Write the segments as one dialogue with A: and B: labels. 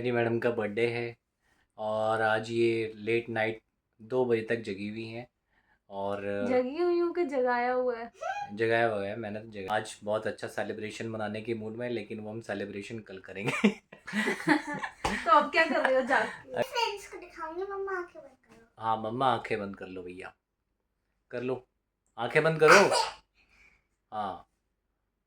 A: मेरी मैडम का बर्थडे है और आज ये लेट नाइट 2 बजे तक जगी हुई हैं और
B: जगी हुई हूँ कि जगाया हुआ है।
A: जगाया हुआ है। मैंने तो जगा आज बहुत अच्छा सेलिब्रेशन मनाने के मूड में है, लेकिन वो हम सेलिब्रेशन कल करेंगे।
B: तो अब क्या कर रहे हो जाग के?
C: फ्रेंड्स को दिखाऊंगी। मम्मा आंखें बंद करो।
A: हाँ मम्मा, आंखें बंद कर लो भैया, कर लो, आंखें बंद करो। हाँ,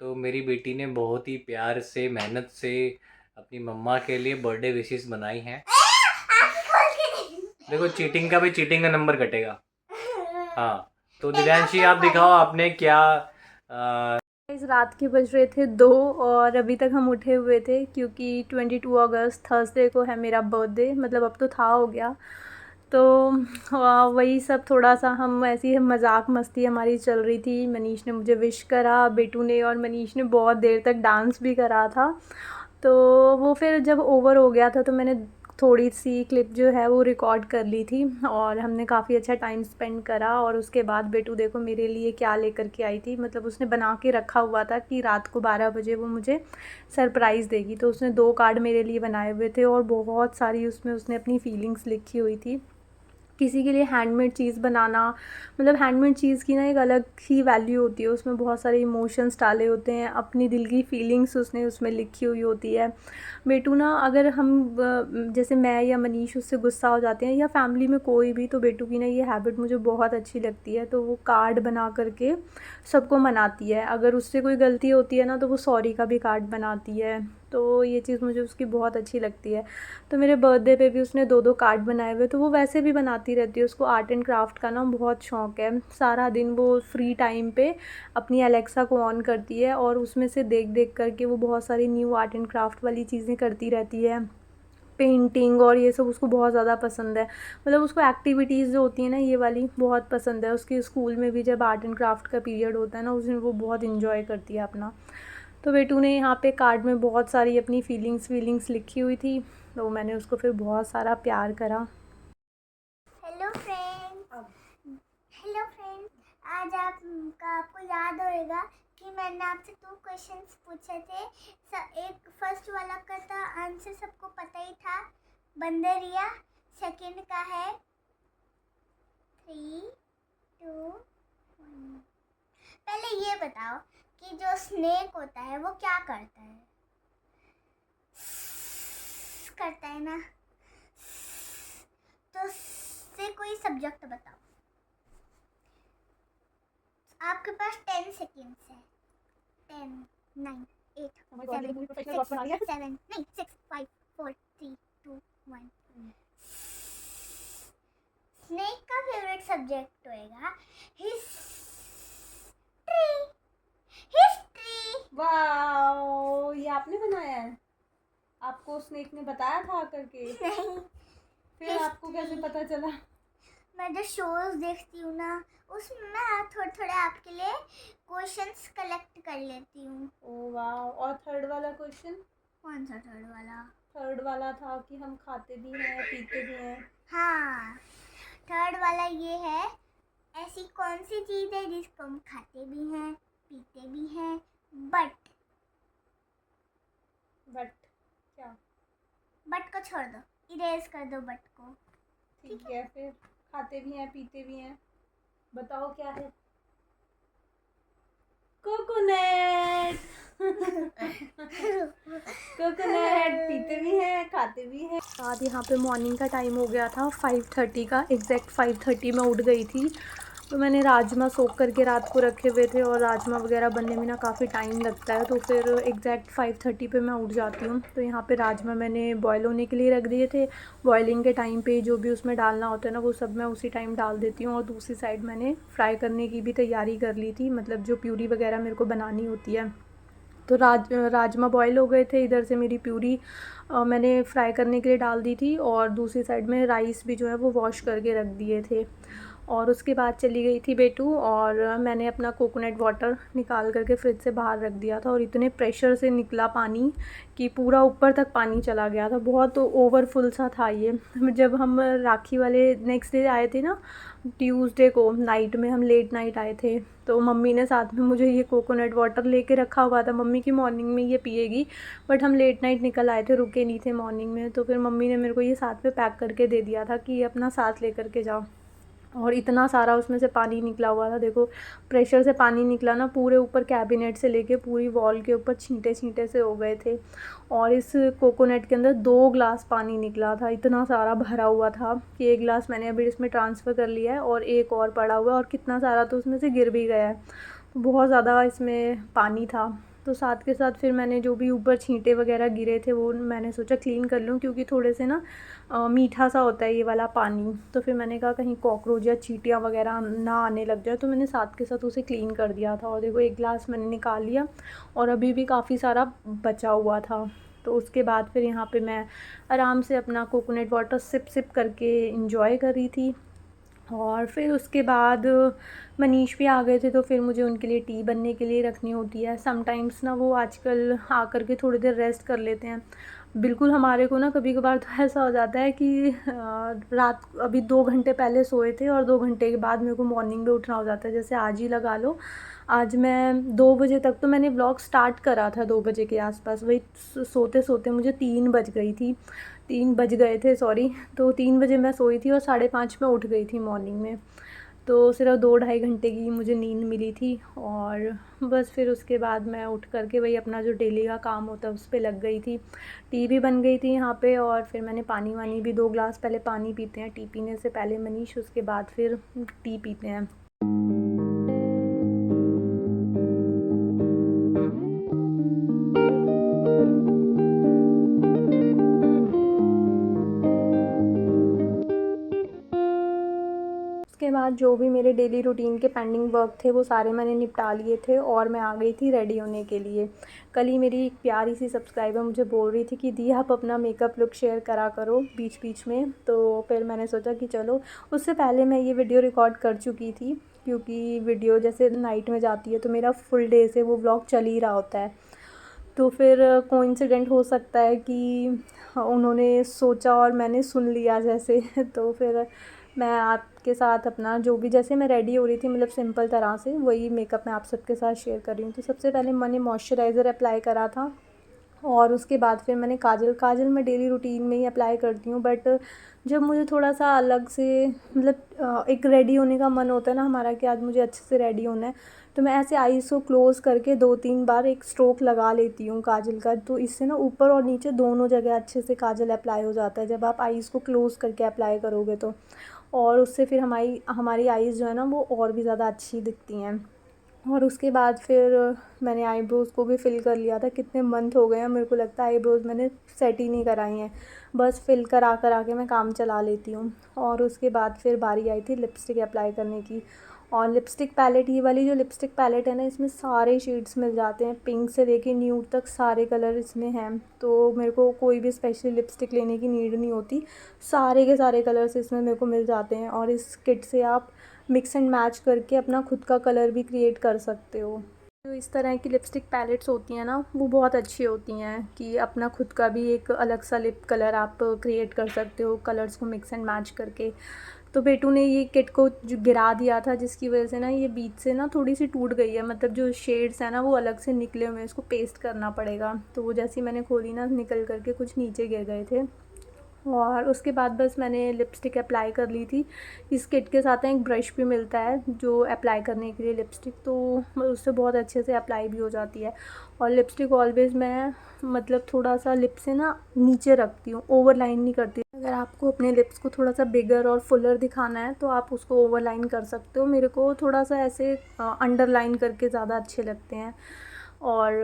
A: तो मेरी बेटी ने बहुत ही प्यार से, मेहनत से अपनी मम्मा के लिए बर्थडे विशेस बनाई हैं।
C: आंखें खोल के
A: देखो, चीटिंग का भी चीटिंग का नंबर कटेगा। हाँ, तो
C: देखो,
A: दिव्यांशी आप दिखाओ आपने क्या।
B: इस रात के बज रहे थे 2 और अभी तक हम उठे हुए थे क्योंकि 22 अगस्त थर्सडे को है मेरा बर्थडे। मतलब अब तो था हो गया। तो वही सब थोड़ा सा हम ऐसी मजाक मस्ती हमारी चल रही थी। मनीष ने मुझे विश करा, बेटू ने, और मनीष ने बहुत देर तक डांस भी करा था। तो वो फिर जब ओवर हो गया था तो मैंने थोड़ी सी क्लिप जो है वो रिकॉर्ड कर ली थी और हमने काफ़ी अच्छा टाइम स्पेंड करा। और उसके बाद बेटू देखो मेरे लिए क्या लेकर के आई थी। मतलब उसने बना के रखा हुआ था कि रात को 12 बजे वो मुझे सरप्राइज़ देगी। तो उसने 2 कार्ड मेरे लिए बनाए हुए थे और बहुत सारी उसमें उसने अपनी फीलिंग्स लिखी हुई थी। किसी के लिए हैंडमेड चीज़ बनाना, मतलब हैंडमेड चीज़ की ना एक अलग ही वैल्यू होती है। उसमें बहुत सारे इमोशंस डाले होते हैं, अपनी दिल की फीलिंग्स उसने उसमें लिखी हुई होती है। बेटू ना, अगर हम जैसे मैं या मनीष उससे गुस्सा हो जाते हैं या फैमिली में कोई भी, तो बेटू की ना ये हैबिट मुझे बहुत अच्छी लगती है। तो वो कार्ड बना करके सबको मनाती है। अगर उससे कोई गलती होती है ना तो वो सॉरी का भी कार्ड बनाती है। तो ये चीज़ मुझे उसकी बहुत अच्छी लगती है। तो मेरे बर्थडे पे भी उसने 2-2 कार्ड बनाए हुए। तो वो वैसे भी बनाती रहती है, उसको आर्ट एंड क्राफ्ट का ना बहुत शौक़ है। सारा दिन वो फ्री टाइम पे अपनी एलेक्सा को ऑन करती है और उसमें से देख देख करके वो बहुत सारी न्यू आर्ट एंड क्राफ्ट वाली चीज़ें करती रहती है। पेंटिंग और ये सब उसको बहुत ज़्यादा पसंद है। मतलब उसको एक्टिविटीज़ जो होती हैं ना ये वाली बहुत पसंद है। उसके स्कूल में भी जब आर्ट एंड क्राफ्ट का पीरियड होता है ना, उस दिन वो बहुत इन्जॉय करती है अपना। तो बेटू ने यहाँ पे कार्ड में बहुत सारी अपनी फीलिंग्स लिखी हुई थी। तो मैंने उसको फिर बहुत सारा प्यार करा।
C: हेलो फ्रेंड्स, आज आपको याद होगा कि मैंने आपसे 2 क्वेश्चंस पूछे थे। एक फर्स्ट वाला का था आंसर सबको पता ही था, बंदरिया। सेकंड का है 3, 2, 1। पहले ये बताओ कि जो स्नेक होता है वो क्या करता है? करता है ना। तो से कोई सब्जेक्ट बताओ। आपके पास 10 सेकेंड्स है। 10, 9, 8, 7, 6, 5, 4, 3, 2, 1। स्नेक का फेवरेट सब्जेक्ट होएगा हिस्ट्री।
B: वाओ, ये आपने बनाया है? आपको स्नेक ने बताया था आकर के?
C: नहीं,
B: फिर आपको कैसे पता चला?
C: मैं जो शोज देखती हूँ ना, उसमें मैं थोड़े थोड़े आपके लिए क्वेश्चंस कलेक्ट कर लेती हूँ।
B: Oh wow. और थर्ड वाला क्वेश्चन?
C: कौन सा थर्ड वाला?
B: थर्ड वाला था कि हम खाते भी हैं पीते भी हैं।
C: हाँ, थर्ड वाला ये है, ऐसी कौन सी चीज़ है जिसको हम खाते भी हैं पीते भी हैं बट
B: क्या?
C: बट को छोड़ दो, इरेज कर दो बट को।
B: ठीक है, फिर खाते भी हैं पीते भी हैं, बताओ क्या है? कोकोनट। कोकोनट पीते भी हैं खाते भी हैं। बाद यहाँ पे मॉर्निंग का टाइम हो गया था 5:30 का, एग्जैक्ट 5:30 में उठ गई थी। तो मैंने राजमा सोख करके रात को रखे हुए थे और राजमा वगैरह बनने में ना काफ़ी टाइम लगता है। तो फिर एग्जैक्ट 5:30 पे मैं उठ जाती हूँ। तो यहाँ पे राजमा मैंने बॉयल होने के लिए रख दिए थे। बॉयलिंग के टाइम पे जो भी उसमें डालना होता है ना वो सब मैं उसी टाइम डाल देती हूँ। और दूसरी साइड मैंने फ्राई करने की भी तैयारी कर ली थी, मतलब जो प्यूरी वगैरह मेरे को बनानी होती है। तो राजमा बॉयल हो गए थे। इधर से मेरी प्यूरी मैंने फ्राई करने के लिए डाल दी थी और दूसरी साइड में राइस भी जो है वो वॉश करके रख दिए थे। और उसके बाद चली गई थी बेटू, और मैंने अपना कोकोनट वाटर निकाल करके फ्रिज से बाहर रख दिया था, और इतने प्रेशर से निकला पानी कि पूरा ऊपर तक पानी चला गया था, बहुत ओवरफुल सा था ये। जब हम राखी वाले नेक्स्ट डे आए थे ना, ट्यूसडे को नाइट में, हम लेट नाइट आए थे, तो मम्मी ने साथ में मुझे ये कोकोनट वाटर लेके रखा हुआ था, मम्मी की मॉर्निंग में ये पिएगी, बट हम लेट नाइट निकल आए थे, रुके नहीं थे मॉर्निंग में, तो फिर मम्मी ने मेरे को ये साथ में पैक करके दे दिया था कि अपना साथ लेकर के जाओ। और इतना सारा उसमें से पानी निकला हुआ था, देखो प्रेशर से पानी निकला ना, पूरे ऊपर कैबिनेट से लेके पूरी वॉल के ऊपर छींटे छींटे से हो गए थे। और इस कोकोनट के अंदर 2 ग्लास पानी निकला था, इतना सारा भरा हुआ था कि 1 ग्लास मैंने अभी इसमें ट्रांसफ़र कर लिया है और एक और पड़ा हुआ है, और कितना सारा तो उसमें से गिर भी गया है, तो बहुत ज़्यादा इसमें पानी था। तो साथ के साथ फिर मैंने जो भी ऊपर छींटे वगैरह गिरे थे वो मैंने सोचा क्लीन कर लूँ, क्योंकि थोड़े से ना मीठा सा होता है ये वाला पानी, तो फिर मैंने कहा कहीं कॉकरोच या चींटियाँ वगैरह ना आने लग जाए, तो मैंने साथ के साथ उसे क्लीन कर दिया था। और देखो 1 ग्लास मैंने निकाल लिया और अभी भी काफ़ी सारा बचा हुआ था। तो उसके बाद फिर यहाँ पे मैं आराम से अपना कोकोनट वाटर सिप सिप करके इंजॉय कर रही थी। और फिर उसके बाद मनीष भी आ गए थे, तो फिर मुझे उनके लिए टी बनने के लिए रखनी होती है। समटाइम्स ना वो आजकल आकर के थोड़ी देर रेस्ट कर लेते हैं। बिल्कुल हमारे को ना कभी कभार तो ऐसा हो जाता है कि रात अभी 2 घंटे पहले सोए थे और 2 घंटे के बाद मेरे को मॉर्निंग में उठना हो जाता है। जैसे आज ही लगा लो, आज मैं 2 बजे तक तो मैंने व्लॉग स्टार्ट करा था, 2 बजे के आसपास, वही सोते सोते मुझे 3 बज गई थी, 3 बज गए थे सॉरी। तो 3 बजे मैं सोई थी और 5:30 में उठ गई थी मॉर्निंग में। तो सिर्फ 2-2.5 घंटे की मुझे नींद मिली थी, और बस फिर उसके बाद मैं उठ करके वही अपना जो डेली का काम होता है उस पर लग गई थी। टी भी बन गई थी यहाँ पे, और फिर मैंने पानी वानी भी 2 ग्लास पहले पानी पीते हैं टी पीने से पहले मनीष, उसके बाद फिर टी पीते हैं। उसके बाद जो भी मेरे डेली रूटीन के पेंडिंग वर्क थे वो सारे मैंने निपटा लिए थे, और मैं आ गई थी रेडी होने के लिए। कल ही मेरी एक प्यारी सी सब्सक्राइबर मुझे बोल रही थी कि दी आप अपना मेकअप लुक शेयर करा करो बीच बीच में, तो फिर मैंने सोचा कि चलो, उससे पहले मैं ये वीडियो रिकॉर्ड कर चुकी थी, क्योंकि वीडियो जैसे नाइट में जाती है तो मेरा फुल डे से वो व्लॉग चल ही रहा होता है, तो फिर कोइंसिडेंट हो सकता है कि उन्होंने सोचा और मैंने सुन लिया जैसे। तो फिर मैं आपके साथ अपना जो भी, जैसे मैं रेडी हो रही थी मतलब सिंपल तरह से, वही मेकअप मैं आप सबके साथ शेयर कर रही हूँ। तो सबसे पहले मैंने मॉइस्चराइज़र अप्लाई करा था, और उसके बाद फिर मैंने काजल मैं डेली रूटीन में ही अप्लाई करती हूँ, बट जब मुझे थोड़ा सा अलग से मतलब एक रेडी होने का मन होता है ना हमारा कि आज मुझे अच्छे से रेडी होना है, तो मैं ऐसे आईज़ को क्लोज़ करके 2-3 बार एक स्ट्रोक लगा लेती हूँ काजल का, तो इससे ना ऊपर और नीचे दोनों जगह अच्छे से काजल अप्लाई हो जाता है जब आप आईज़ को क्लोज़ करके अप्लाई करोगे तो, और उससे फिर हमारी आईज़ जो है ना वो और भी ज़्यादा अच्छी दिखती हैं। और उसके बाद फिर मैंने आईब्रोज़ को भी फ़िल कर लिया था। कितने मंथ हो गए हैं, मेरे को लगता है आईब्रोज़ मैंने सेट ही नहीं कराई हैं, बस फ़िल करा के मैं काम चला लेती हूँ। और उसके बाद फिर बारी आई थी लिपस्टिक अप्लाई करने की, और लिपस्टिक पैलेट, ये वाली जो लिपस्टिक पैलेट है ना, इसमें सारे शेड्स मिल जाते हैं, पिंक से लेके न्यूड तक सारे कलर इसमें हैं, तो मेरे को कोई भी स्पेशल लिपस्टिक लेने की नीड नहीं होती, सारे के सारे कलर्स इसमें मेरे को मिल जाते हैं। और इस किट से आप मिक्स एंड मैच करके अपना खुद का कलर भी क्रिएट कर सकते हो। जो इस तरह की लिपस्टिक पैलेट्स होती हैं ना वो बहुत अच्छी होती हैं कि अपना खुद का भी एक अलग सा लिप कलर आप क्रिएट कर सकते हो कलर्स को मिक्स एंड मैच करके। तो बेटू ने ये किट को जो गिरा दिया था, जिसकी वजह से ना ये बीच से ना थोड़ी सी टूट गई है, मतलब जो शेड्स हैं ना वो अलग से निकले हुए हैं, इसको पेस्ट करना पड़ेगा। तो वो जैसे ही मैंने खोली ना, निकल करके कुछ नीचे गिर गए थे। और उसके बाद बस मैंने लिपस्टिक अप्लाई कर ली थी। इस किट के साथ एक ब्रश भी मिलता है जो अप्लाई करने के लिए लिपस्टिक, तो उससे बहुत अच्छे से अप्लाई भी हो जाती है। और लिपस्टिक ऑलवेज़ मैं मतलब थोड़ा सा लिप से ना नीचे रखती हूँ, ओवरलाइन नहीं करती। अगर आपको अपने लिप्स को थोड़ा सा बिगर और फुलर दिखाना है तो आप उसको ओवरलाइन कर सकते हो। मेरे को थोड़ा सा ऐसे अंडरलाइन करके ज़्यादा अच्छे लगते हैं। और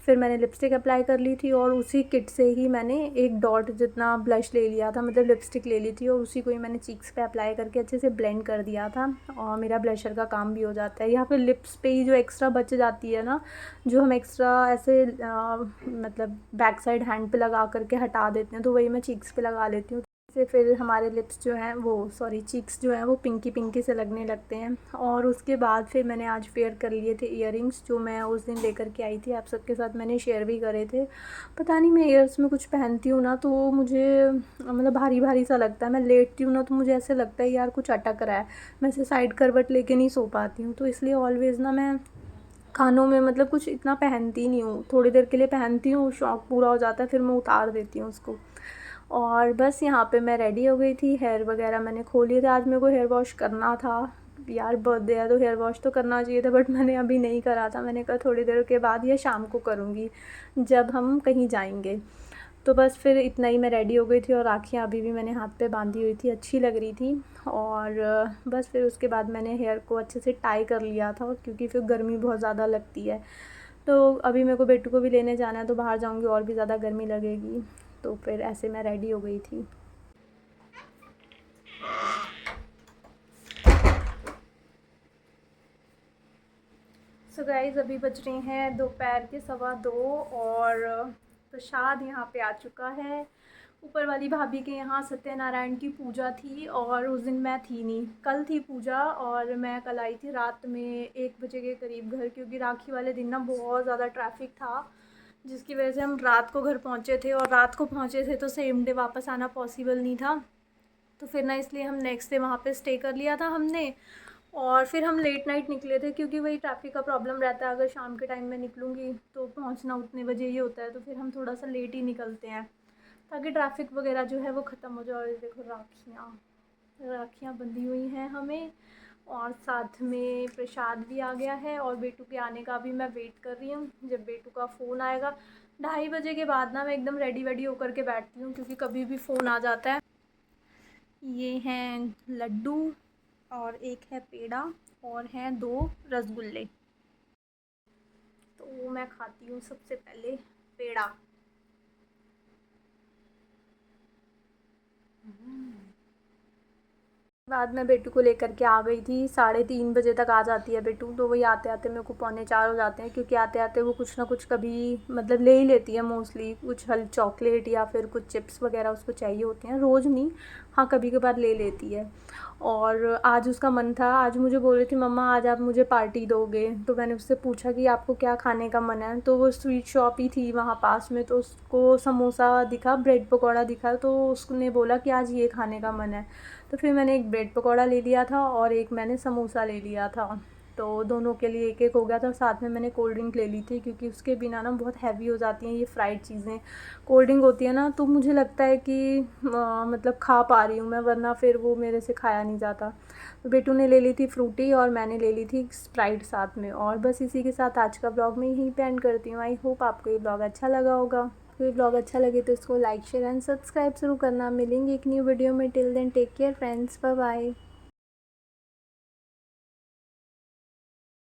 B: फिर मैंने लिपस्टिक अप्लाई कर ली थी, और उसी किट से ही मैंने एक डॉट जितना ब्लश ले लिया था, मतलब लिपस्टिक ले ली थी, और उसी को ही मैंने चीक्स पे अप्लाई करके अच्छे से ब्लेंड कर दिया था, और मेरा ब्लशर का काम भी हो जाता है। यहाँ पे लिप्स पे ही जो एक्स्ट्रा बच जाती है ना, जो हम एक्स्ट्रा ऐसे मतलब बैक साइड हैंड पे लगा करके हटा देते हैं, तो वही मैं चीक्स पे लगा लेती हूँ। इससे फिर हमारे लिप्स जो हैं वो चीक्स जो हैं वो पिंकी पिंकी से लगने लगते हैं। और उसके बाद फिर मैंने आज वेयर कर लिए थे ईयरिंग्स, जो मैं उस दिन लेकर के आई थी, आप सबके साथ मैंने शेयर भी करे थे। पता नहीं, मैं ईयर्स में कुछ पहनती हूँ ना तो मुझे मतलब भारी भारी सा लगता है। मैं लेटती हूँ ना तो मुझे ऐसे लगता है यार कुछ अटक रहा है, मैं ऐसे साइड करवट लेके नहीं सो पाती हूँ। तो इसलिए ऑलवेज़ ना मैं कानों में मतलब कुछ इतना पहनती नहीं हूँ, थोड़ी देर के लिए पहनती हूँ, शौक़ पूरा हो जाता है फिर मैं उतार देती हूँ उसको। और बस यहाँ पे मैं रेडी हो गई थी, हेयर वगैरह मैंने खोल लिए थे। आज मेरे को हेयर वॉश करना था यार, बर्थडे है तो हेयर वॉश तो करना चाहिए था, बट मैंने अभी नहीं करा था। मैंने कहा थोड़ी देर के बाद या शाम को करूँगी जब हम कहीं जाएंगे। तो बस फिर इतना ही, मैं रेडी हो गई थी और राखियाँ अभी भी मैंने हाथ पे बांधी हुई थी, अच्छी लग रही थी। और बस फिर उसके बाद मैंने हेयर को अच्छे से टाई कर लिया था, क्योंकि फिर गर्मी बहुत ज़्यादा लगती है। तो अभी मेरे को बेटू को भी लेने जाना है, तो बाहर जाऊँगी और भी ज़्यादा गर्मी लगेगी। तो फिर ऐसे मैं रेडी हो गई थी। सो गाइज़, अभी बज रहे हैं दोपहर के 2:15 और प्रसाद यहाँ पे आ चुका है। ऊपर वाली भाभी के यहाँ सत्यनारायण की पूजा थी और उस दिन मैं थी नहीं, कल थी पूजा और मैं कल आई थी रात में 1 बजे के करीब घर, क्योंकि राखी वाले दिन ना बहुत ज़्यादा ट्रैफिक था, जिसकी वजह से हम रात को घर पहुँचे थे। और रात को पहुँचे थे तो सेम डे वापस आना पॉसिबल नहीं था, तो फिर ना इसलिए हम नेक्स्ट डे वहाँ पे स्टे कर लिया था हमने। और फिर हम लेट नाइट निकले थे, क्योंकि वही ट्रैफिक का प्रॉब्लम रहता है, अगर शाम के टाइम में निकलूँगी तो पहुँचना उतने बजे ही होता है, तो फिर हम थोड़ा सा लेट ही निकलते हैं ताकि ट्रैफिक वगैरह जो है वो ख़त्म हो जाए। और देखो राखियाँ बंधी हुई हैं हमें, और साथ में प्रसाद भी आ गया है। और बेटू के आने का भी मैं वेट कर रही हूँ, जब बेटू का फ़ोन आएगा 2:30 बजे के बाद ना मैं एकदम रेडी वेडी होकर के बैठती हूँ, क्योंकि कभी भी फ़ोन आ जाता है। ये हैं लड्डू और एक है पेड़ा और हैं 2 रसगुल्ले। तो मैं खाती हूँ सबसे पहले पेड़ा। बाद में बेटू को लेकर के आ गई थी, 3:30 बजे तक आ जाती है बेटू, तो वही आते आते मेरे को 3:45 हो जाते हैं, क्योंकि आते आते वो कुछ ना कुछ कभी मतलब ले ही लेती है, मोस्टली कुछ चॉकलेट या फिर कुछ चिप्स वगैरह उसको चाहिए होते हैं, रोज़ नहीं, हाँ कभी कभार ले लेती है। और आज उसका मन था, आज मुझे बोल रही थी मम्मा आज आप मुझे पार्टी दोगे, तो मैंने उससे पूछा कि आपको क्या खाने का मन है, तो वो स्वीट शॉप ही थी वहाँ पास में, तो उसको समोसा दिखा, ब्रेड पकौड़ा दिखा, तो उसने बोला कि आज ये खाने का मन है। तो फिर मैंने एक ब्रेड पकौड़ा ले लिया था और एक मैंने समोसा ले लिया था, तो दोनों के लिए एक एक हो गया था। साथ में मैंने कोल्ड ड्रिंक ले ली थी, क्योंकि उसके बिना ना बहुत हैवी हो जाती हैं ये फ्राइड चीज़ें। कोल्ड ड्रिंक होती है ना तो मुझे लगता है कि मतलब खा पा रही हूँ मैं, वरना फिर वो मेरे से खाया नहीं जाता। तो बेटू ने ले ली थी फ्रूटी और मैंने ले ली थी स्प्राइट साथ में। और बस इसी के साथ आज का ब्लॉग मैं यहीं पे एंड करती हूँ। आई होप आपको ये ब्लॉग अच्छा लगा होगा। कोई ब्लॉग अच्छा लगे तो इसको लाइक शेयर एंड सब्सक्राइब ज़रूर करना। मिलेंगे एक न्यू वीडियो में, till then take care friends, bye bye.